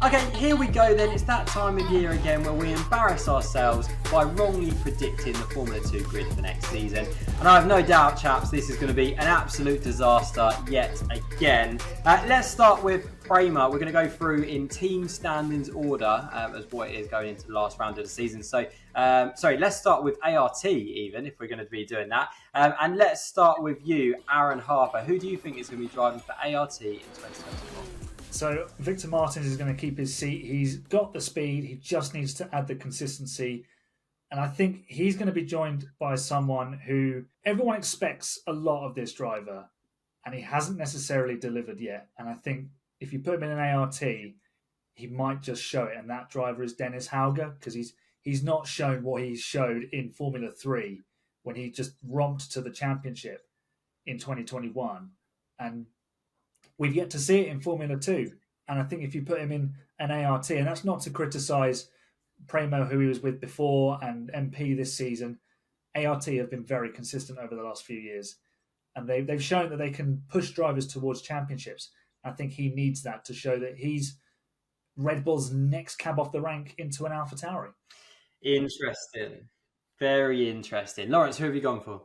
Okay, here we go then. It's that time of year again where we embarrass ourselves by wrongly predicting the Formula 2 grid for next season. And I have no doubt, chaps, this is going to be an absolute disaster yet again. Let's start with Prema. We're going to go through in team standings order as what it is going into the last round of the season. So, let's start with ART even, if we're going to be doing that. And let's start with you, Aaron Harper. Who do you think is going to be driving for ART in 2024? So Victor Martins is going to keep his seat. He's got the speed. He just needs to add the consistency. And I think he's going to be joined by someone who everyone expects a lot of this driver, and he hasn't necessarily delivered yet. And I think if you put him in an ART, he might just show it. And that driver is Dennis Hauger, because he's not shown what he showed in Formula 3 when he just romped to the championship in 2021. And we've yet to see it in Formula 2. And I think if you put him in an ART, and that's not to criticise Prema, who he was with before, and MP this season, ART have been very consistent over the last few years. And they've shown that they can push drivers towards championships. I think he needs that to show that he's Red Bull's next cab off the rank into an AlphaTauri. Interesting. Very interesting. Lawrence, who have you gone for?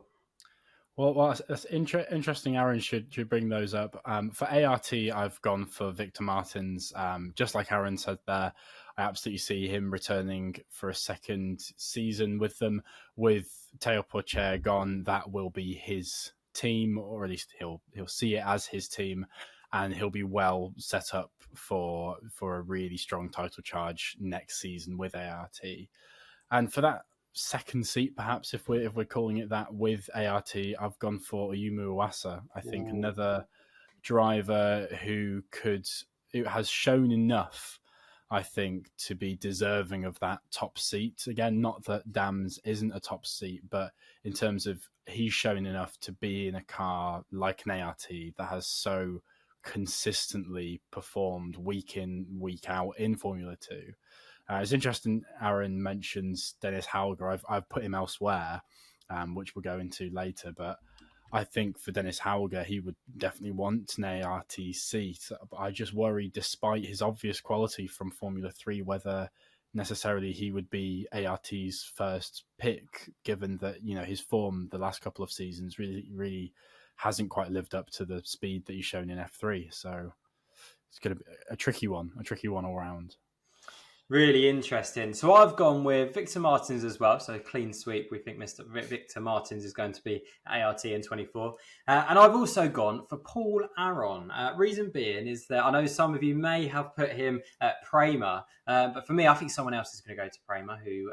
Well, it's interesting. Aaron should bring those up. For ART, I've gone for Victor Martins. Just like Aaron said there, I absolutely see him returning for a second season with them. With Teo Pourchaire gone, that will be his team, or at least he'll see it as his team, and he'll be well set up for a really strong title charge next season with ART. And for that second seat, perhaps if we're calling it that, with ART, I've gone for Ayumu Iwasa. I think another driver who has shown enough, I think, to be deserving of that top seat. Again, not that Dams isn't a top seat, but in terms of he's shown enough to be in a car like an ART that has so consistently performed week in, week out in Formula 2. It's interesting Aaron mentions Dennis Hauger. I've put him elsewhere, which we'll go into later. But I think for Dennis Hauger, he would definitely want an ART seat. But I just worry, despite his obvious quality from Formula 3, whether necessarily he would be ART's first pick, given that his form the last couple of seasons really hasn't quite lived up to the speed that he's shown in F3. So it's going to be a tricky one all round. Really interesting. So I've gone with Victor Martins as well. So clean sweep. We think Mr. Victor Martins is going to be ART in 24. And I've also gone for Paul Aron. Reason being is that I know some of you may have put him at Prema. But for me, I think someone else is going to go to Prema, who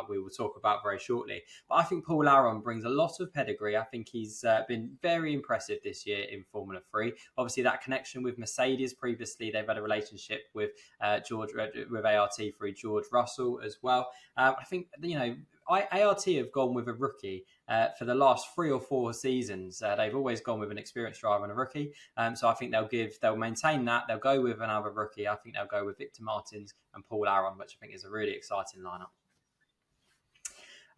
we will talk about very shortly. But I think Paul Aron brings a lot of pedigree. I think he's been very impressive this year in Formula 3. Obviously, that connection with Mercedes previously, they've had a relationship with ART through George Russell as well. I think, ART have gone with a rookie for the last 3 or 4 seasons. They've always gone with an experienced driver and a rookie. So I think they'll maintain that. They'll go with another rookie. I think they'll go with Victor Martins and Paul Aron, which I think is a really exciting lineup.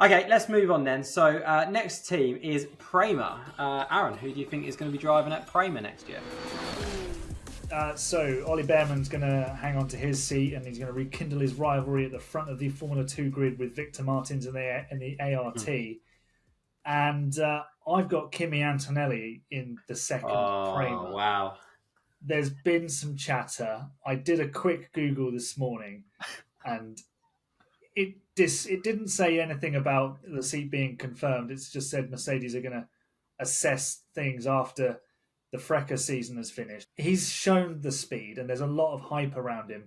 Okay, let's move on then. So next team is Prema. Aaron, who do you think is going to be driving at Prema next year? So Ollie Behrman's going to hang on to his seat, and he's going to rekindle his rivalry at the front of the Formula 2 grid with Victor Martins in the ART. And I've got Kimi Antonelli in the second Prema. Wow. There's been some chatter. I did a quick Google this morning, and it didn't say anything about the seat being confirmed. It's just said Mercedes are going to assess things after the Freca season has finished. He's shown the speed, and there's a lot of hype around him.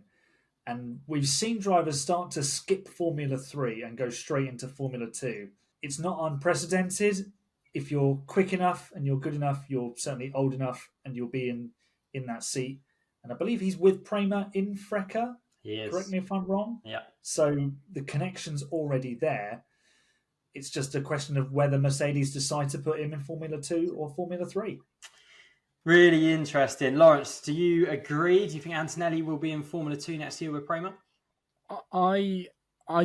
And we've seen drivers start to skip Formula 3 and go straight into Formula 2. It's not unprecedented. If you're quick enough and you're good enough, you're certainly old enough, and you'll be in that seat. And I believe he's with Prema in Freca. He is. Correct me if I'm wrong. Yeah. So the connection's already there. It's just a question of whether Mercedes decide to put him in Formula 2 or Formula 3. Really interesting. Lawrence, do you agree? Do you think Antonelli will be in Formula 2 next year with Prema? I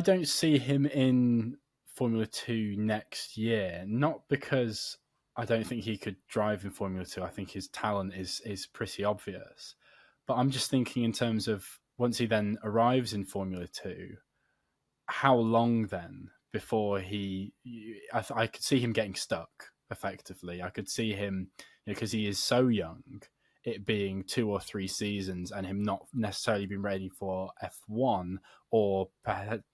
don't see him in Formula 2 next year. Not because I don't think he could drive in Formula 2. I think his talent is pretty obvious. But I'm just thinking in terms of once he then arrives in Formula 2, how long then before I could see him getting stuck effectively. I could see him, because he is so young, it being 2 or 3 seasons and him not necessarily being ready for F1, or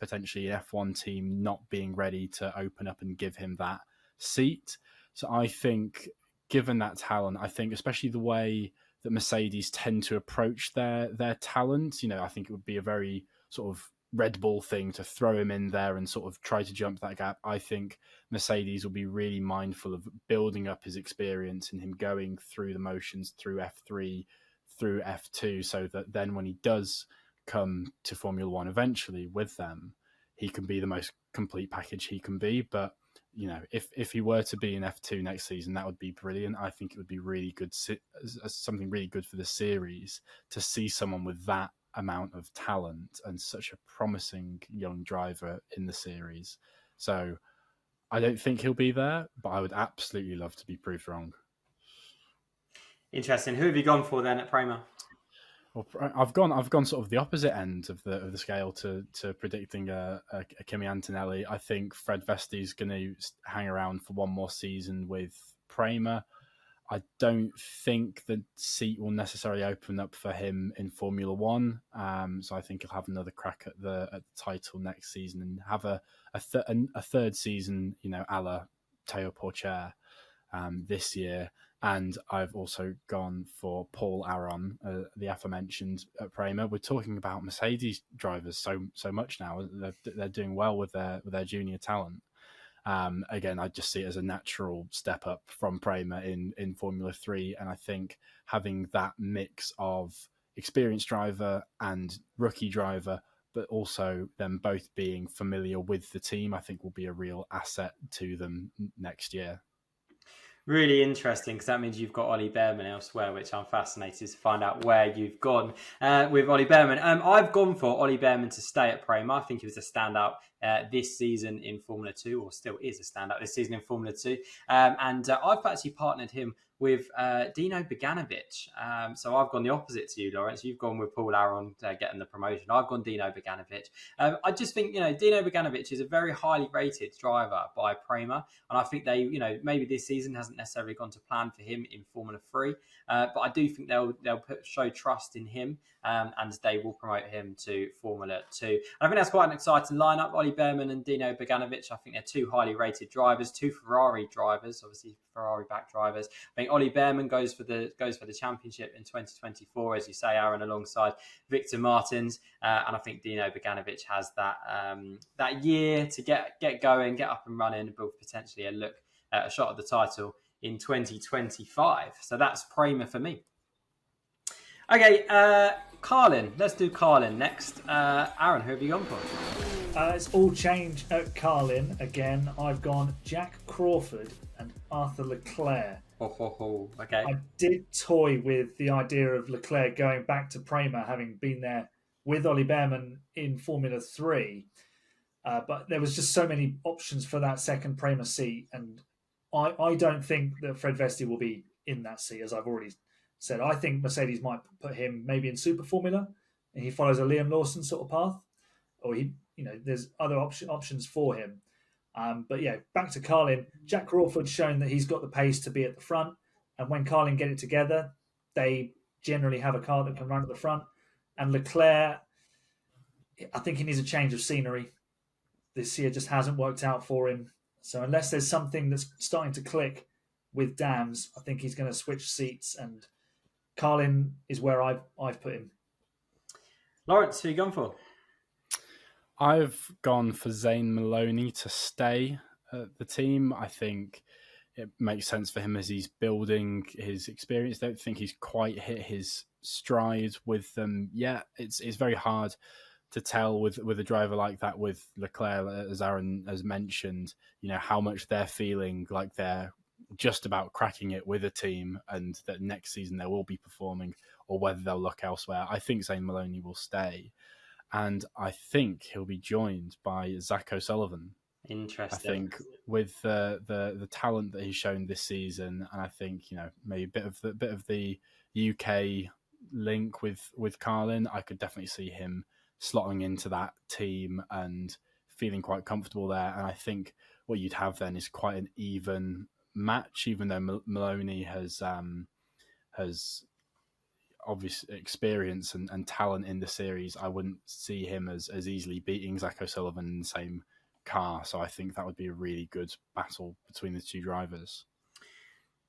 potentially an F1 team not being ready to open up and give him that seat. So I think, given that talent, I think especially the way that Mercedes tend to approach their talent, I think it would be a very sort of Red Bull thing to throw him in there and sort of try to jump that gap. I think Mercedes will be really mindful of building up his experience and him going through the motions through F3, through F2, so that then when he does come to Formula One eventually with them, he can be the most complete package he can be. But if he were to be in F2 next season, that would be brilliant. I think it would be really good, something really good for the series to see someone with that amount of talent and such a promising young driver in the series. So I don't think he'll be there, but I would absolutely love to be proved wrong. Interesting. Who have you gone for then at Prema? Well, I've gone sort of the opposite end of the scale to predicting a Kimi Antonelli. I think Fred Vesti's going to hang around for one more season with Prema. I don't think the seat will necessarily open up for him in Formula One. So I think he'll have another crack at the title next season and have a third season, a la Théo Pourchaire this year. And I've also gone for Paul Aron, the aforementioned at Prema. We're talking about Mercedes drivers so much now. They're doing well with their junior talent. Again, I just see it as a natural step up from Prema in Formula 3. And I think having that mix of experienced driver and rookie driver, but also them both being familiar with the team, I think will be a real asset to them next year. Really interesting, because that means you've got Ollie Behrman elsewhere, which I'm fascinated to find out where you've gone with Ollie Behrman. I've gone for Ollie Behrman to stay at Prema. I think he was a standout this season in Formula 2, or still is a standout this season in Formula 2. And I've actually partnered him with Dino Beganovic. So I've gone the opposite to you, Lawrence. You've gone with Paul Aron getting the promotion. I've gone Dino Beganovic. I just think, Dino Beganovic is a very highly rated driver by Prema. And I think they, maybe this season hasn't necessarily gone to plan for him in Formula 3. But I do think they'll show trust in him, and they will promote him to Formula 2. And I think that's quite an exciting lineup. Ollie Behrman and Dino Beganovic, I think they're two highly rated drivers, two Ferrari drivers, obviously Ferrari back drivers. I think Ollie Behrman goes for the championship in 2024, as you say, Aaron, alongside Victor Martins, and I think Dino Beganovic has that year to get going, get up and running, with potentially a look at a shot at the title in 2025. So that's Prema for me. Okay, Carlin. Let's do Carlin next. Aaron, who have you gone for? It's all change at Carlin again. I've gone Jack Crawford and Arthur Leclerc. Okay. I did toy with the idea of Leclerc going back to Prema, having been there with Ollie Behrman in Formula 3. But there was just so many options for that second Prema seat. And I don't think that Fred Vesti will be in that seat, as I've already said. I think Mercedes might put him maybe in Super Formula, and he follows a Liam Lawson sort of path. Or there's other options for him. But yeah, back to Carlin. Jack Crawford's shown that he's got the pace to be at the front. And when Carlin get it together, they generally have a car that can run at the front. And Leclerc, I think he needs a change of scenery. This year just hasn't worked out for him. So unless there's something that's starting to click with Dams, I think he's going to switch seats. And Carlin is where I've put him. Lawrence, who are you gone for? I've gone for Zane Maloney to stay at the team. I think it makes sense for him as he's building his experience. I don't think he's quite hit his stride with them yet. It's very hard to tell with a driver like that, with Leclerc, as Aaron has mentioned, how much they're feeling like they're just about cracking it with a team and that next season they will be performing, or whether they'll look elsewhere. I think Zane Maloney will stay. And I think he'll be joined by Zach O'Sullivan. Interesting. I think with the talent that he's shown this season, and I think maybe a bit of the UK link with Carlin, I could definitely see him slotting into that team and feeling quite comfortable there. And I think what you'd have then is quite an even match, even though Maloney has obvious experience and talent in the series. I wouldn't see him as easily beating Zach O'Sullivan in the same car. So I think that would be a really good battle between the two drivers.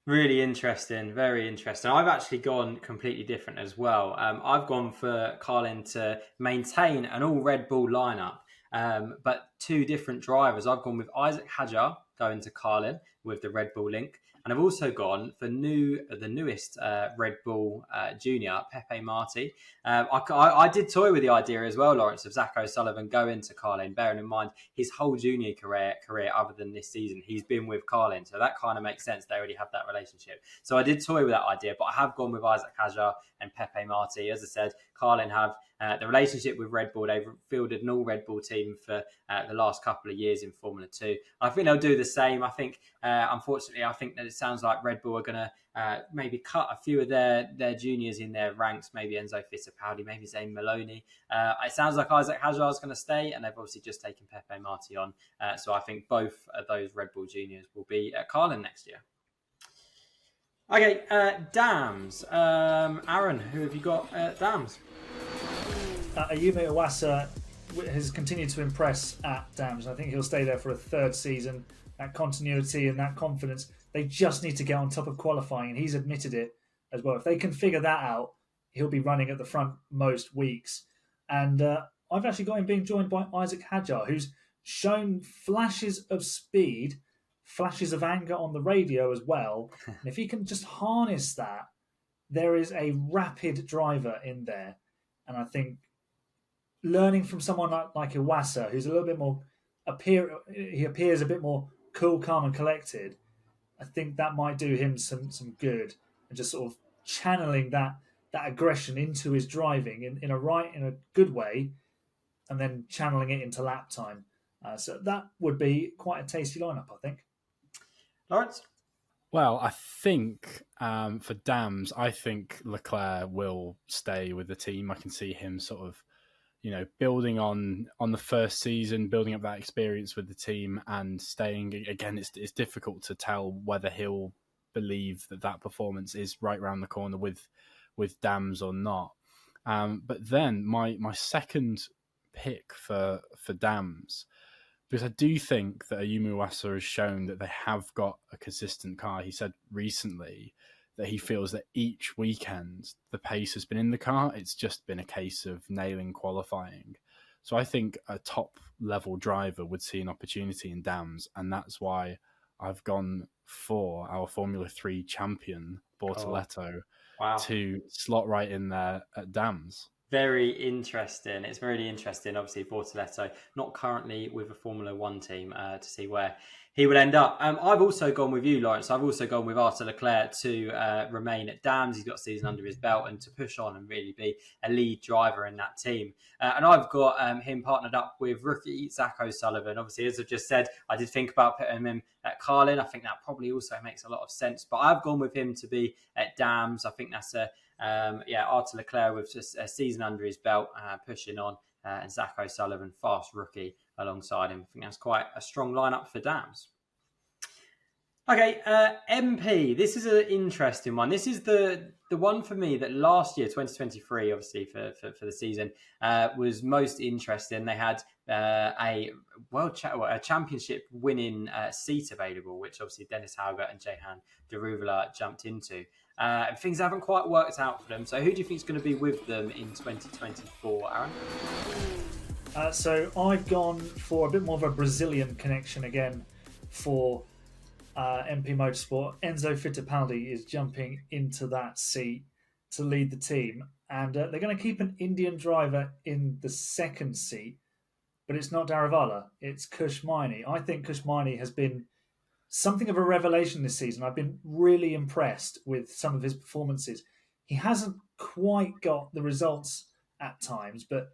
Really interesting, very interesting. I've actually gone completely different as well. I've gone for Carlin to maintain an all Red Bull lineup, but two different drivers. I've gone with Isaac Hadjar going to Carlin with the Red Bull link. And I've also gone for the newest Red Bull junior, Pepe Marti. I did toy with the idea as well, Lawrence, of Zach O'Sullivan going to Carlin, bearing in mind his whole junior career other than this season, he's been with Carlin. So that kind of makes sense. They already have that relationship. So I did toy with that idea, but I have gone with Isaac Hadjar and Pepe Marti. As I said, Carlin have the relationship with Red Bull. They've fielded an all Red Bull team for the last couple of years in Formula 2. I think they'll do the same. I think, unfortunately, that it sounds like Red Bull are going to maybe cut a few of their juniors in their ranks, maybe Enzo Fittipaldi, maybe Zane Maloney. It sounds like Isaac Hadjar is going to stay, and they've obviously just taken Pepe Marti on. So I think both of those Red Bull juniors will be at Carlin next year. Okay, Dams. Aaron, who have you got at Dams? Ayumu Iwasa has continued to impress at Dams. I think he'll stay there for a third season. That continuity and that confidence, they just need to get on top of qualifying, and he's admitted it as well. If they can figure that out, he'll be running at the front most weeks. And I've actually got him being joined by Isaac Hadjar, who's shown flashes of speed, flashes of anger on the radio as well. And if he can just harness that, there is a rapid driver in there. And I think learning from someone like Iwasa, who's a little bit more he appears a bit more cool, calm, and collected. I think that might do him some good, and just sort of channeling that aggression into his driving in a good way, and then channeling it into lap time. So that would be quite a tasty lineup, I think. Lawrence? Well, I think for Dams, I think Leclerc will stay with the team. I can see him sort of, building on the first season, building up that experience with the team and staying. Again, it's difficult to tell whether he'll believe that performance is right around the corner with Dams or not. But then my second pick for Dams, because I do think that Ayumu Iwasa has shown that they have got a consistent car. He said recently that he feels that each weekend the pace has been in the car. It's just been a case of nailing qualifying. So I think a top level driver would see an opportunity in Dams, and that's why I've gone for our Formula 3 champion, Bortoleto, to slot right in there at Dams. Very interesting. It's really interesting. Obviously, Bortoleto not currently with a Formula 1 team to see where he would end up. I've also gone with you, Lawrence. I've also gone with Arthur Leclerc to remain at Dams. He's got a season under his belt and to push on and really be a lead driver in that team. And I've got him partnered up with rookie Zach O'Sullivan. Obviously, as I've just said, I did think about putting him at Carlin. I think that probably also makes a lot of sense. But I've gone with him to be at Dams. I think that's Arthur Leclerc with just a season under his belt, pushing on, and Zach O'Sullivan, fast rookie, alongside him. I think that's quite a strong lineup for Dams. Okay, MP. This is an interesting one. This is the one for me that last year, 2023, obviously for the season, was most interesting. They had a championship winning seat available, which obviously Dennis Hauger and Jehan Deruvala jumped into. Things haven't quite worked out for them. So who do you think is going to be with them in 2024, Aaron? So I've gone for a bit more of a Brazilian connection again for MP Motorsport. Enzo Fittipaldi is jumping into that seat to lead the team. And they're going to keep an Indian driver in the second seat, but it's not Daravala, it's Kush Maini. I think Kush Maini has been something of a revelation this season. I've been really impressed with some of his performances. He hasn't quite got the results at times, but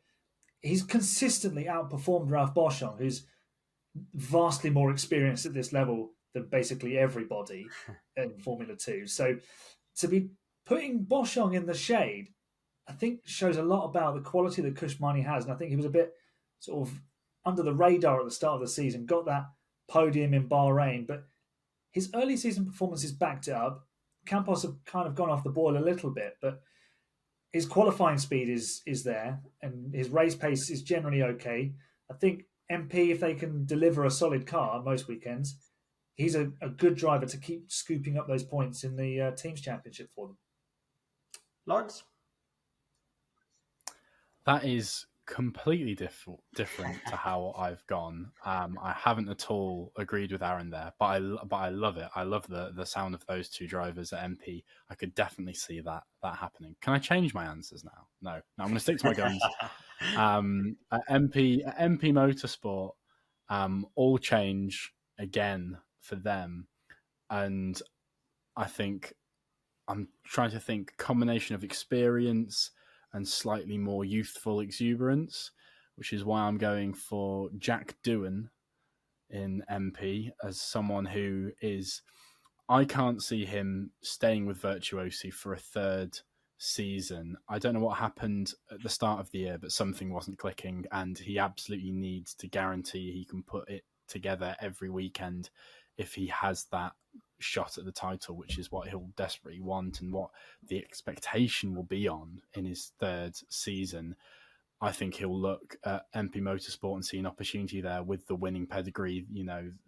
he's consistently outperformed Ralph Boschung, who's vastly more experienced at this level than basically everybody in Formula 2. So to be putting Boschung in the shade I think shows a lot about the quality that Kushmani has. And I think he was a bit sort of under the radar at the start of the season, got that podium in Bahrain, but his early season performances backed it up. Campos have kind of gone off the boil a little bit, but his qualifying speed is there, and his race pace is generally okay. I think MP, if they can deliver a solid car most weekends, he's a good driver to keep scooping up those points in the Teams Championship for them. Lawrence? That is completely different to how I've gone. I haven't at all agreed with Aaron there, but I love it. I love the sound of those two drivers at MP. I could definitely see that happening. Can I change my answers now? No, I'm going to stick to my guns. At MP Motorsport, all change again for them, and I think I'm trying to think combination of experience and slightly more youthful exuberance, which is why I'm going for Jack Doohan in MP as someone who is... I can't see him staying with Virtuosi for a third season. I don't know what happened at the start of the year, but something wasn't clicking, and he absolutely needs to guarantee he can put it together every weekend if he has that shot at the title, which is what he'll desperately want and what the expectation will be on in his third season. I think he'll look at MP Motorsport and see an opportunity there with the winning pedigree,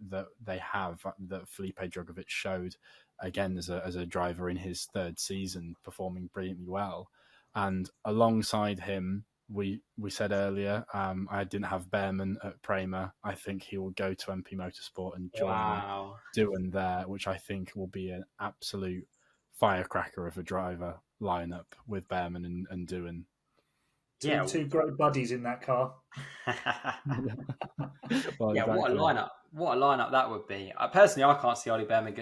that they have, that Felipe Drugovich showed again as a driver in his third season, performing brilliantly well. And alongside him, we said earlier, I didn't have Behrman at Prema. I think he will go to MP Motorsport and join Doohan there, which I think will be an absolute firecracker of a driver lineup with Behrman and Doohan. Two great buddies in that car. Well, exactly. What a lineup that would be. Personally, I can't see Ollie Behrman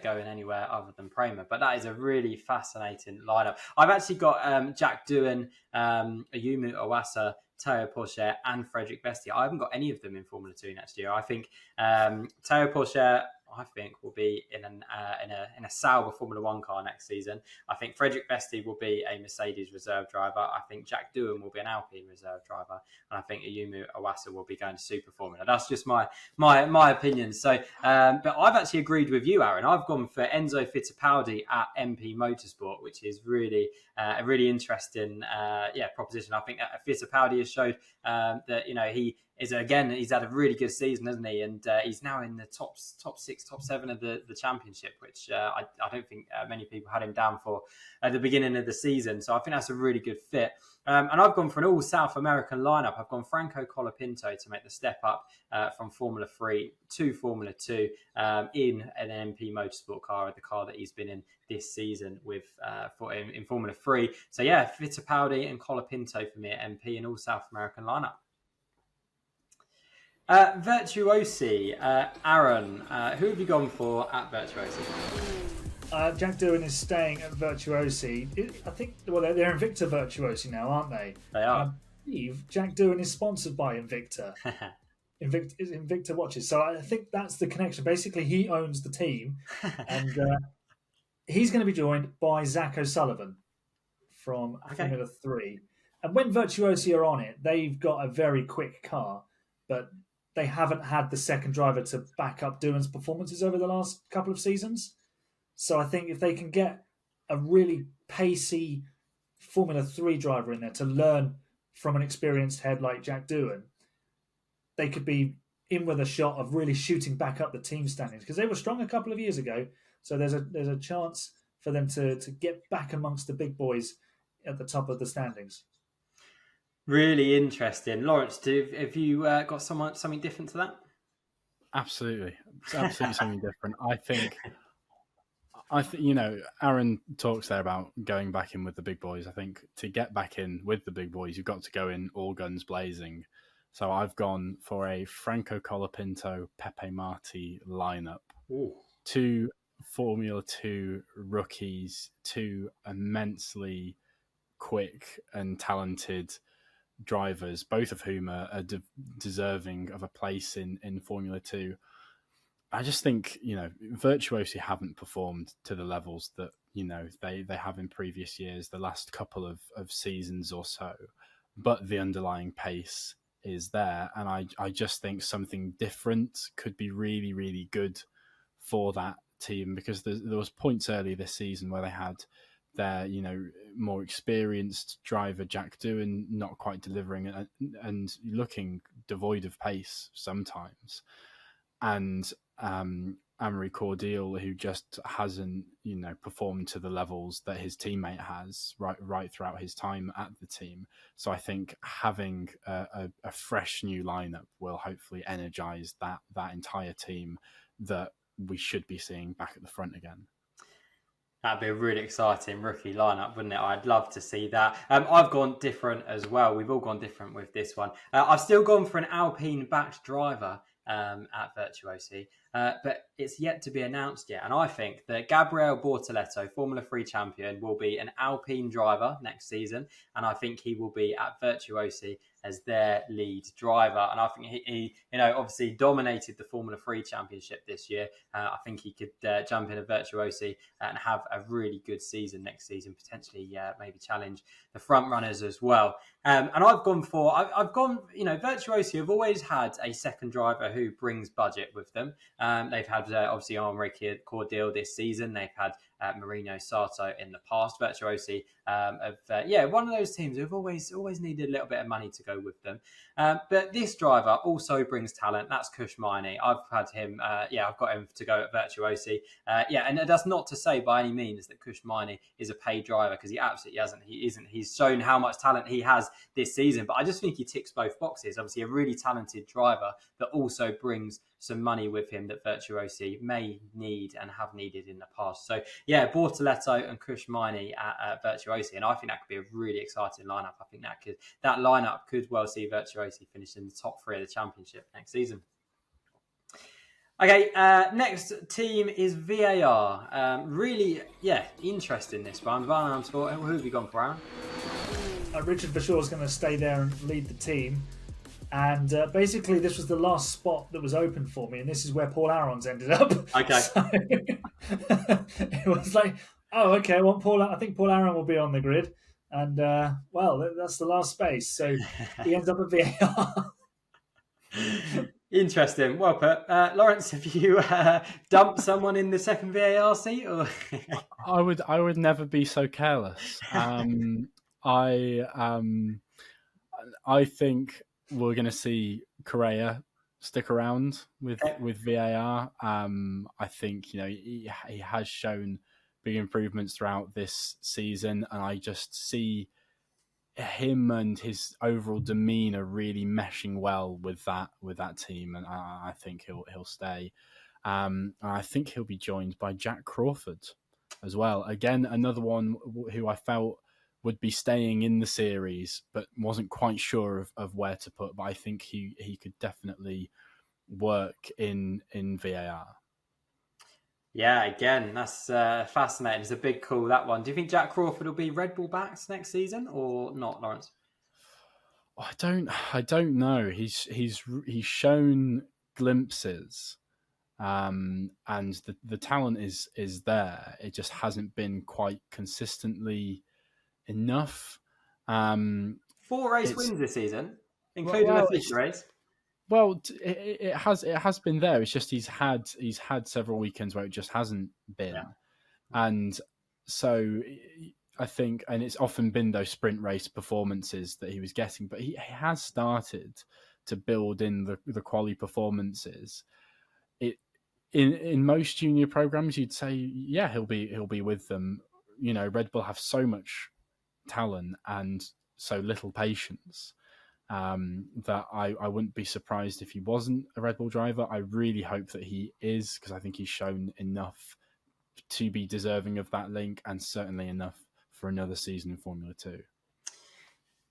going anywhere other than Prema, but that is a really fascinating lineup. I've actually got Jack Doohan, Ayumu Iwasa, Teo Porcher and Frederick Besti. I haven't got any of them in Formula 2 next year. I think Teo Porcher, will be in a Sauber Formula 1 car next season. I think Frederick Besti will be a Mercedes reserve driver. I think Jack Doohan will be an Alpine reserve driver. And I think Ayumu Iwasa will be going to Super Formula. That's just my opinion. So, but I've actually agreed with you, Aaron. I've gone for Enzo Fittipaldi at MP Motorsport, which is really a really interesting proposition. I think Fittipaldi has showed that he's had a really good season, hasn't he? And he's now in the top 6, top 7 of the championship, which I don't think many people had him down for at the beginning of the season. So I think that's a really good fit. And I've gone for an all South American lineup. I've gone Franco Colapinto to make the step up from Formula 3 to Formula 2 in an MP Motorsport car, the car that he's been in this season with in Formula 3. So yeah, Fittipaldi and Colapinto for me at MP, an all South American lineup. Virtuosi, Aaron, who have you gone for at Virtuosi? Jack Doohan is staying at Virtuosi. I think, they're Invicta Virtuosi now, aren't they? They are. I believe Jack Doohan is sponsored by Invicta. Invicta watches. So I think that's the connection. Basically, he owns the team, and he's going to be joined by Zach O'Sullivan from Formula 3. And when Virtuosi are on it, they've got a very quick car, but they haven't had the second driver to back up Doohan's performances over the last couple of seasons. So I think if they can get a really pacey Formula 3 driver in there to learn from an experienced head like Jack Doohan, they could be in with a shot of really shooting back up the team standings, because they were strong a couple of years ago. So there's a chance for them to get back amongst the big boys at the top of the standings. Really interesting. Lawrence, have you got something different to that? Absolutely. It's absolutely something different. I think, Aaron talks there about going back in with the big boys. I think to get back in with the big boys, you've got to go in all guns blazing. So I've gone for a Franco Colapinto, Pepe Marti lineup. Ooh. 2 Formula 2 rookies, 2 immensely quick and talented drivers, both of whom are deserving of a place in Formula 2. I just think, Virtuosi haven't performed to the levels that they have in previous years, the last couple of seasons or so, but the underlying pace is there, and I just think something different could be really, really good for that team, because there was points early this season where they had their more experienced driver Jack Doohan not quite delivering and looking devoid of pace sometimes, and Amory Cordial, who just hasn't performed to the levels that his teammate has right throughout his time at the team. So I think having a fresh new lineup will hopefully energize that entire team that we should be seeing back at the front again. That'd be a really exciting rookie lineup, wouldn't it? I'd love to see that. I've gone different as well. We've all gone different with this one. I've still gone for an Alpine-backed driver at Virtuosi, but it's yet to be announced yet. And I think that Gabriele Bortoleto, Formula 3 champion, will be an Alpine driver next season. And I think he will be at Virtuosi as their lead driver. And I think he obviously dominated the Formula 3 championship this year. I think he could jump in a Virtuosi and have a really good season next season, potentially maybe challenge the front runners as well. And I've gone, Virtuosi have always had a second driver who brings budget with them. They've had obviously Amory Cordial this season. They've had Marino Sato in the past. Virtuosi one of those teams who've always needed a little bit of money to go with them. But this driver also brings talent. That's Kush Maini. I've had him. I've got him to go at Virtuosi. And that's not to say by any means that Kush Maini is a paid driver, because he absolutely hasn't. He isn't. He's shown how much talent he has this season. But I just think he ticks both boxes. Obviously, a really talented driver that also brings some money with him that Virtuosi may need and have needed in the past. So Bortoleto and Kush Maini at Virtuosi, and I think that could be a really exciting lineup. I think that lineup could well see Virtuosi finish in the top 3 of the championship next season. Okay, next team is VAR. Really, interesting this one. Who have you gone for, Aaron? Richard Verschoor is going to stay there and lead the team. And basically, this was the last spot that was open for me, and this is where Paul Aron's ended up. Okay. So, it was like, oh, okay, I think Paul Aron will be on the grid. And, that's the last space. So he ends up at VAR. Interesting. Well put. Lawrence, have you dumped someone in the second VAR seat? Or? I would never be so careless. I think we're going to see Correa stick around with VAR. I think he has shown big improvements throughout this season, and I just see him and his overall demeanor really meshing well with that team, and I think he'll stay. I think he'll be joined by Jack Crawford as well. Again, another one who I felt would be staying in the series, but wasn't quite sure of where to put. But I think he could definitely work in VAR. Yeah, again, that's fascinating. It's a big call, that one. Do you think Jack Crawford will be Red Bull backed next season or not, Lawrence? I don't know. He's shown glimpses, and the talent is there. It just hasn't been quite consistently enough. 4 race wins this season, including the feature race. Well, it has been there. It's just he's had several weekends where it just hasn't been, and so I think, and it's often been those sprint race performances that he was getting, but he has started to build in the quali performances. In most junior programs, you'd say, he'll be with them. Red Bull have so much talent and so little patience that I wouldn't be surprised if he wasn't a Red Bull driver. I really hope that he is, because I think he's shown enough to be deserving of that link, and certainly enough for another season in Formula 2.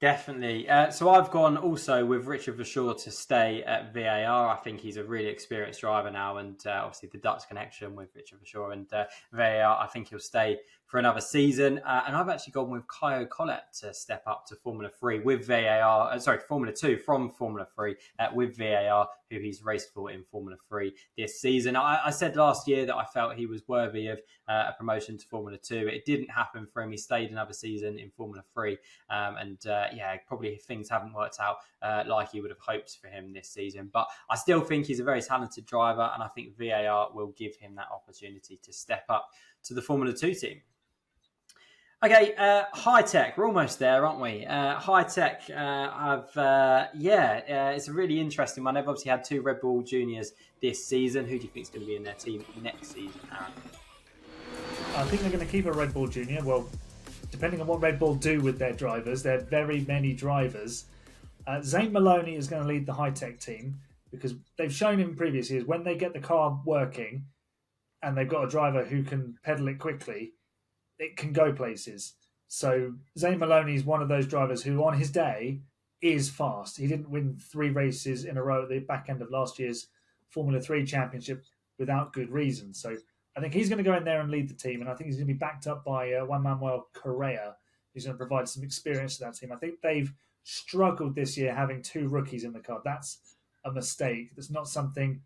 Definitely. So I've gone also with Richard Verschoor to stay at VAR. I think he's a really experienced driver now, and obviously the Dutch connection with Richard Verschoor and VAR. I think he'll stay for another season. And I've actually gone with Caio Collet to step up to Formula 3 with VAR. Formula 2 from Formula 3 with VAR, who he's raced for in Formula 3 this season. I said last year that I felt he was worthy of a promotion to Formula 2. It didn't happen for him. He stayed another season in Formula 3 probably things haven't worked out like you would have hoped for him this season. But I still think he's a very talented driver, and I think VAR will give him that opportunity to step up to the Formula 2 team. Okay, Hitech. We're almost there, aren't we? Hitech it's a really interesting one. They've obviously had 2 Red Bull Juniors this season. Who do you think is going to be in their team next season, Aaron? I think they're going to keep a Red Bull Junior. Well, depending on what Red Bull do with their drivers, there are very many drivers. Zane Maloney is going to lead the Hitech team because they've shown in previous years when they get the car working and they've got a driver who can pedal it quickly, it can go places. So Zane Maloney is one of those drivers who on his day is fast. He didn't win 3 races in a row at the back end of last year's Formula 3 championship without good reason. So I think he's going to go in there and lead the team, and I think he's going to be backed up by Juan Manuel Correa, who's going to provide some experience to that team. I think they've struggled this year having 2 rookies in the car. That's a mistake. That's not something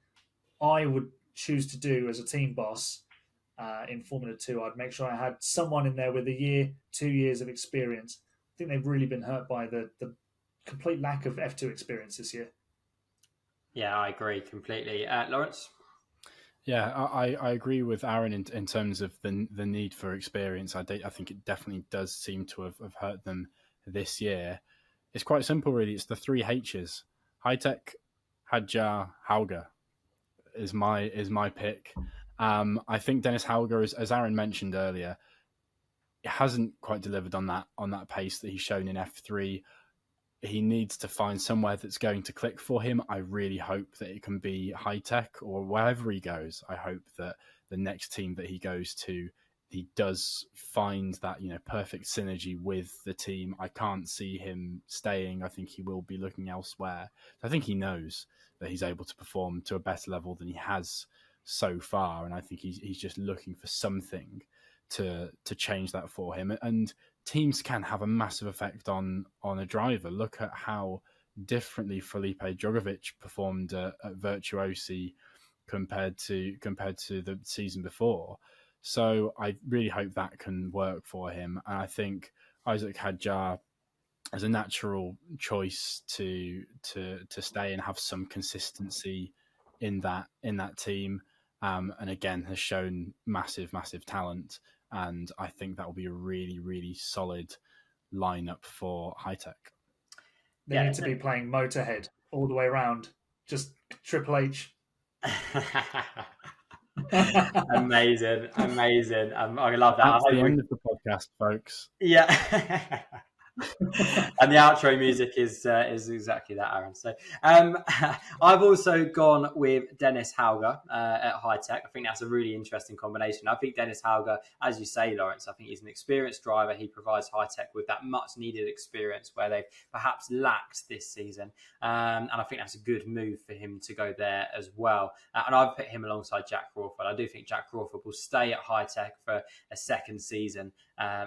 I would choose to do as a team boss in Formula 2. I'd make sure I had someone in there with a year, 2 years of experience. I think they've really been hurt by the complete lack of F2 experience this year. Yeah, I agree completely. Lawrence? Yeah, I agree with Aaron in terms of the need for experience. I think it definitely does seem to have hurt them this year. It's quite simple, really. It's the 3 H's. Hitech, Hadjar, Hauger is my pick. I think Dennis Hauger, as Aaron mentioned earlier, hasn't quite delivered on that pace that he's shown in F3. He needs to find somewhere that's going to click for him. I really hope that it can be Hitech or wherever he goes. I hope that the next team that he goes to, he does find that, perfect synergy with the team. I can't see him staying. I think he will be looking elsewhere. I think he knows that he's able to perform to a better level than he has so far. And I think he's just looking for something to change that for him. And teams can have a massive effect on a driver. Look at how differently Felipe Drogovic performed at Virtuosi compared to the season before. So I really hope that can work for him. And I think Isaac Hadjar is a natural choice to stay and have some consistency in that team. And again, has shown massive talent. And I think that will be a really, really solid lineup for Hitech. They need to be playing Motorhead all the way around. Just Triple H. Amazing. I love that. That's the end of the podcast, folks. Yeah. And the outro music is exactly that, Aaron. So I've also gone with Dennis Hauger at Hitech. I think that's a really interesting combination. I think Dennis Hauger, as you say, Lawrence, I think he's an experienced driver. He provides Hitech with that much needed experience where they've perhaps lacked this season. And I think that's a good move for him to go there as well. And I've put him alongside Jack Crawford. I do think Jack Crawford will stay at Hitech for a second season. I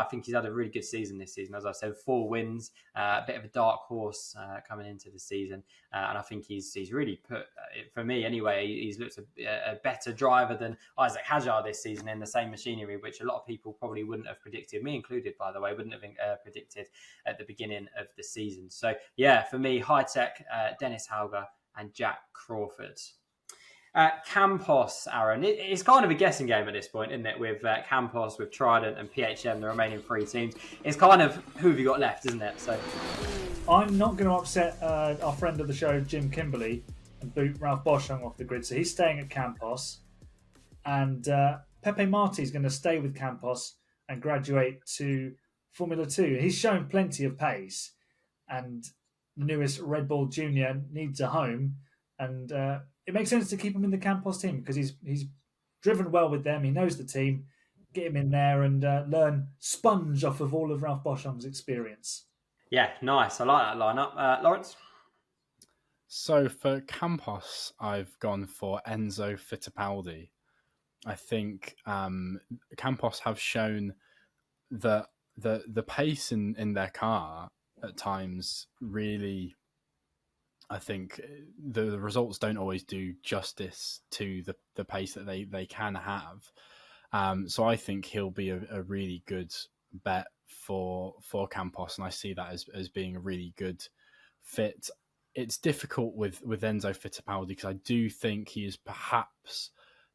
think he's had a really good season this season. As I said, 4 wins, a bit of a dark horse coming into the season. And I think he's really put, for me anyway, he's looked a better driver than Isaac Hadjar this season in the same machinery, which a lot of people probably wouldn't have predicted, me included, by the way, wouldn't have predicted at the beginning of the season. So, yeah, for me, Hitech, Dennis Hauger and Jack Crawford. Campos, Aaron. It's kind of a guessing game at this point, isn't it? With Campos, with Trident and PHM, the remaining 3 teams. It's kind of who have you got left, isn't it? So I'm not going to upset our friend of the show, Jim Kimberley, and boot Ralph Boschung off the grid. So he's staying at Campos. And Pepe Marti is going to stay with Campos and graduate to Formula 2. He's shown plenty of pace. And the newest Red Bull Junior needs a home. And it makes sense to keep him in the Campos team because he's driven well with them. He knows the team. Get him in there and sponge off of all of Ralph Boschung's experience. Yeah, nice. I like that lineup. Lawrence? So for Campos, I've gone for Enzo Fittipaldi. I think Campos have shown that the pace in their car at times really, I think the results don't always do justice to the pace that they can have. So I think he'll be a really good bet for Campos, and I see that as being a really good fit. It's difficult with Enzo Fittipaldi because I do think he is perhaps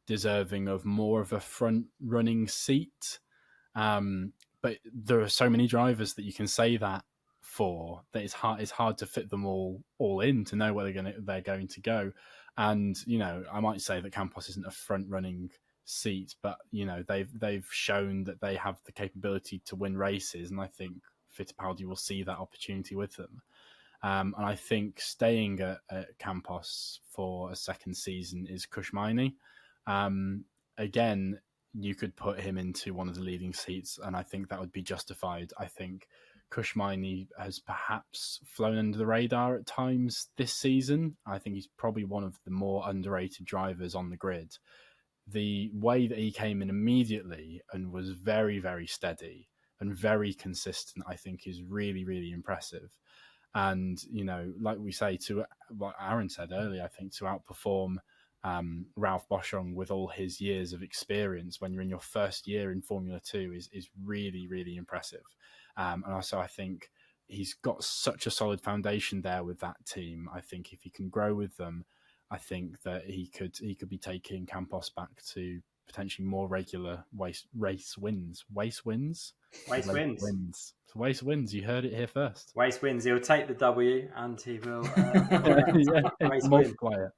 deserving of more of a front running seat. But there are so many drivers that you can say that for that it's hard to fit them all in to know where they're going to go. And I might say that Campos isn't a front running seat, but they've shown that they have the capability to win races, and I think Fittipaldi will see that opportunity with them. And I think staying at Campos for a second season is Kushmaini. Again, you could put him into one of the leading seats, and I think that would be justified. I think Kushmaini has perhaps flown under the radar at times this season. I think he's probably one of the more underrated drivers on the grid. The way that he came in immediately and was very, very steady and very consistent, I think is really, really impressive. And, like we say, to what Aaron said earlier, I think to outperform Ralph Boschung with all his years of experience when you're in your first year in Formula 2 is really, really impressive. And also, I think he's got such a solid foundation there with that team. I think if he can grow with them, I think that he could be taking Campos back to potentially more regular race wins. Waste wins. Waste wins. You heard it here first. Waste wins. He'll take the W and he will multiply it.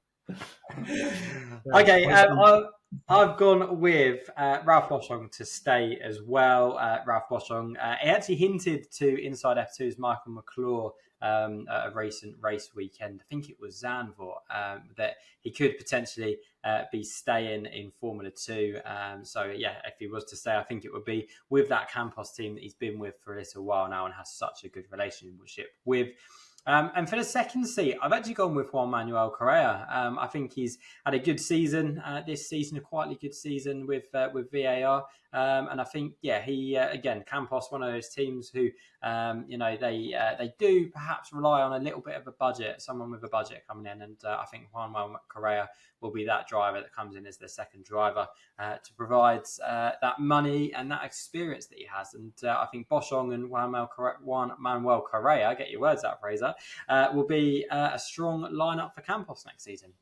Okay, I've gone with Ralph Boschung to stay as well. Ralph Boschung, he actually hinted to Inside F2's Michael McClure at a recent race weekend. I think it was Zandvoort, that he could potentially be staying in Formula 2. So yeah, if he was to stay, I think it would be with that Campos team that he's been with for a little while now and has such a good relationship with. And for the second seat, I've actually gone with Juan Manuel Correa. I think he's had a good season this season, a quietly good season with VAR. And I think, he again, Campos, one of those teams who, they do perhaps rely on a little bit of a budget, someone with a budget coming in. And I think Juan Manuel Correa will be that driver that comes in as the second driver to provide that money and that experience that he has. And I think Boschung and Juan Manuel Correa, get your words out, Fraser, will be a strong lineup for Campos next season.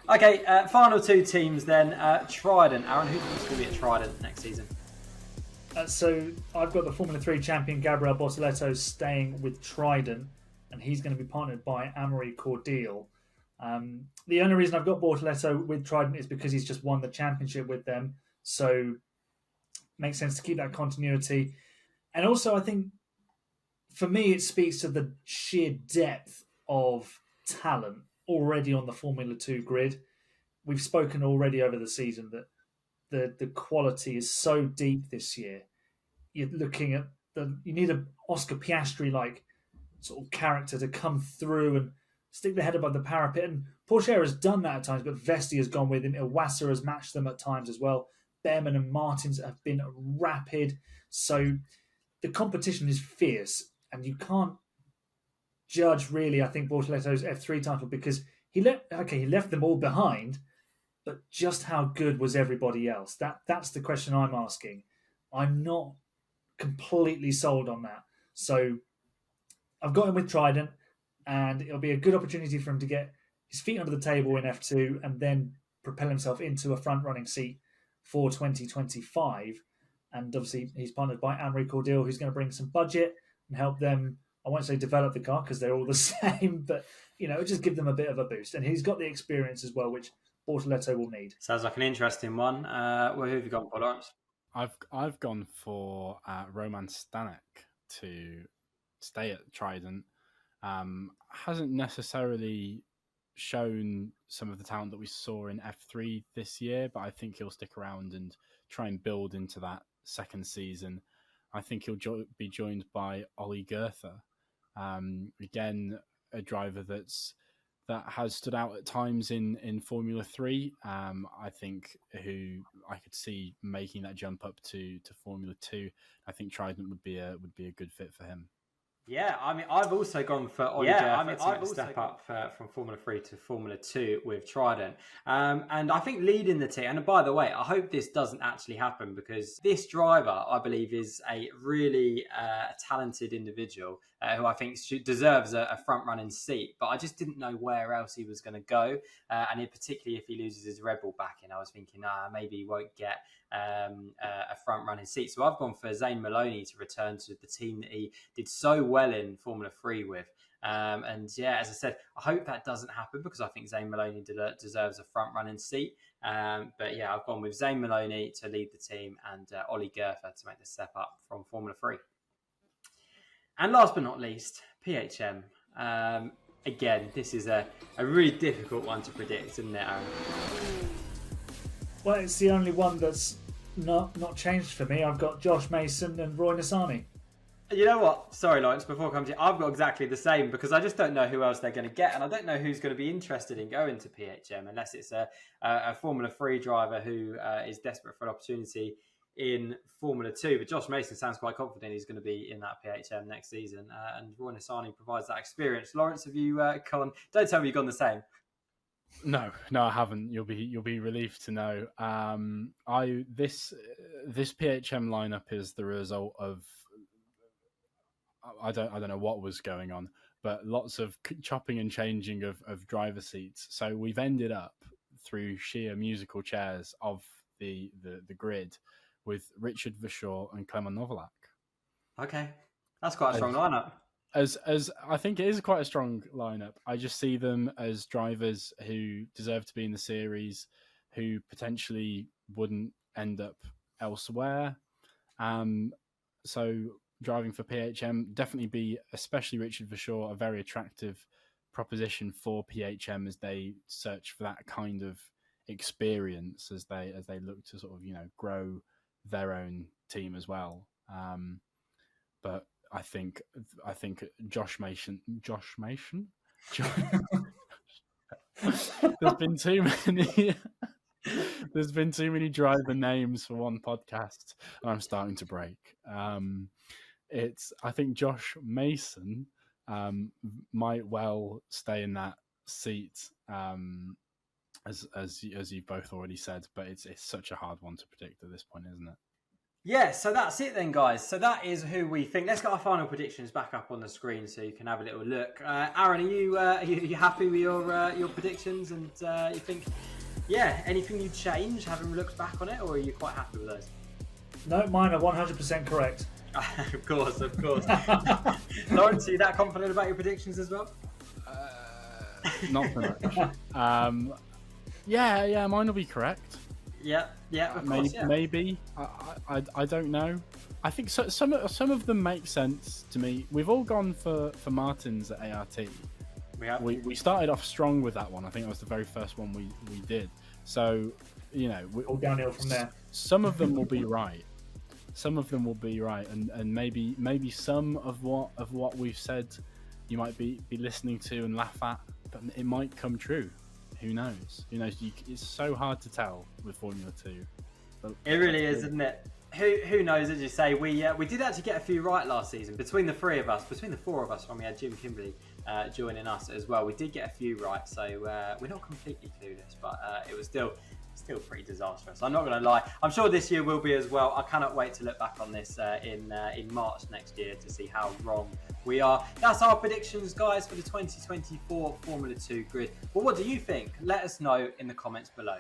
Okay, final two teams then. Trident. Aaron, who's going to be at Trident next season? So I've got the Formula 3 champion Gabriel Bortoleto staying with Trident, and he's going to be partnered by Amory Cordial. The only reason I've got Bortoleto with Trident is because he's just won the championship with them, so makes sense to keep that continuity. And also, I think for me, it speaks to the sheer depth of talent already on the Formula 2 grid. We've spoken already over the season that the quality is so deep this year. You're looking at you need an Oscar Piastri-like sort of character to come through and stick their head above the parapet. And Porsche has done that at times, but Vesti has gone with him. Iwasa has matched them at times as well. Behrman and Martins have been rapid. So the competition is fierce, and you can't judge really, I think, Bortoleto's F3 title because he left them all behind, but just how good was everybody else? That's the question I'm asking. I'm not completely sold on that. So I've got him with Trident, and it'll be a good opportunity for him to get his feet under the table in F2 and then propel himself into a front-running seat for 2025. And obviously, he's partnered by Amory Cordial, who's going to bring some budget and help them, I won't say develop the car because they're all the same, but just give them a bit of a boost. And he's got the experience as well, which Bortoleto will need. Sounds like an interesting one. Who have you gone for, Lawrence? I've gone for Roman Stanek to stay at Trident. Hasn't necessarily shown some of the talent that we saw in F3 this year, but I think he'll stick around and try and build into that second season. I think he'll be joined by Ollie Goethe. Again, a driver that has stood out at times in Formula 3. I think who I could see making that jump up to Formula 2. I think Trident would be a good fit for him. Yeah, I mean, I've also gone for Ollie Goethe to make the step up from Formula 3 to Formula 2 with Trident. And I think leading the team, and by the way, I hope this doesn't actually happen, because this driver, I believe, is a really talented individual who I think deserves a front-running seat. But I just didn't know where else he was going to go. And particularly if he loses his Red Bull backing, I was thinking, maybe he won't get a front-running seat. So I've gone for Zane Maloney to return to the team that he did so well in Formula 3 with. And yeah, as I said, I hope that doesn't happen, because I think Zane Maloney deserves a front-running seat. But yeah, I've gone with Zane Maloney to lead the team and Ollie Goethe to make the step up from Formula 3. And last but not least, PHM. Again, this is a really difficult one to predict, isn't it, Aaron? Well, it's the only one that's not changed for me. I've got Josh Mason and Roy Nissany. You know what? Sorry, Lawrence, before I come to you, I've got exactly the same, because I just don't know who else they're going to get, and I don't know who's going to be interested in going to PHM unless it's a Formula 3 driver who is desperate for an opportunity in Formula 2. But Josh Mason sounds quite confident he's going to be in that PHM next season, and Roy Nissany provides that experience. Lawrence, have you gone? Don't tell me you've gone the same. No, I haven't. You'll be relieved to know. This PHM lineup is the result of I don't know what was going on, but lots of chopping and changing of driver seats. So we've ended up through sheer musical chairs of the grid with Richard Verschoor and Clement Novalak. Okay, that's quite a strong lineup. As I think it is quite a strong lineup. I just see them as drivers who deserve to be in the series, who potentially wouldn't end up elsewhere. So driving for PHM definitely be, especially Richard Verschoor, a very attractive proposition for PHM as they search for that kind of experience as they look to sort of grow their own team as well. But I think Josh Mason. There's been too many. There's been too many driver names for one podcast, and I'm starting to break. I think Josh Mason might well stay in that seat, as you've both already said. But it's such a hard one to predict at this point, isn't it? Yeah, so that's it then, guys. So that is who we think. Let's get our final predictions back up on the screen so you can have a little look. Aaron, are you happy with your predictions? And you think, anything you change having looked back on it, or are you quite happy with those? No, mine are 100% correct. Of course. Lawrence, are you that confident about your predictions as well? Not so much. Yeah, mine will be correct. Yeah, of course. Maybe. I don't know. I think some of them make sense to me. We've all gone for Martins at ART. We have. We started off strong with that one. I think that was the very first one we did. So all downhill from there. Some of them will be right. And maybe some of what we've said you might be listening to and laugh at, but it might come true. Who knows? It's so hard to tell with Formula 2. It really is, isn't it? Who knows? As you say, we did actually get a few right last season. Between the four of us, when we had Jim Kimberley joining us as well, we did get a few right. So we're not completely clueless, but it was still pretty disastrous. I'm not going to lie. I'm sure this year will be as well. I cannot wait to look back on this in March next year to see how wrong we are. That's our predictions, guys, for the 2024 Formula 2 grid. Well, what do you think? Let us know in the comments below.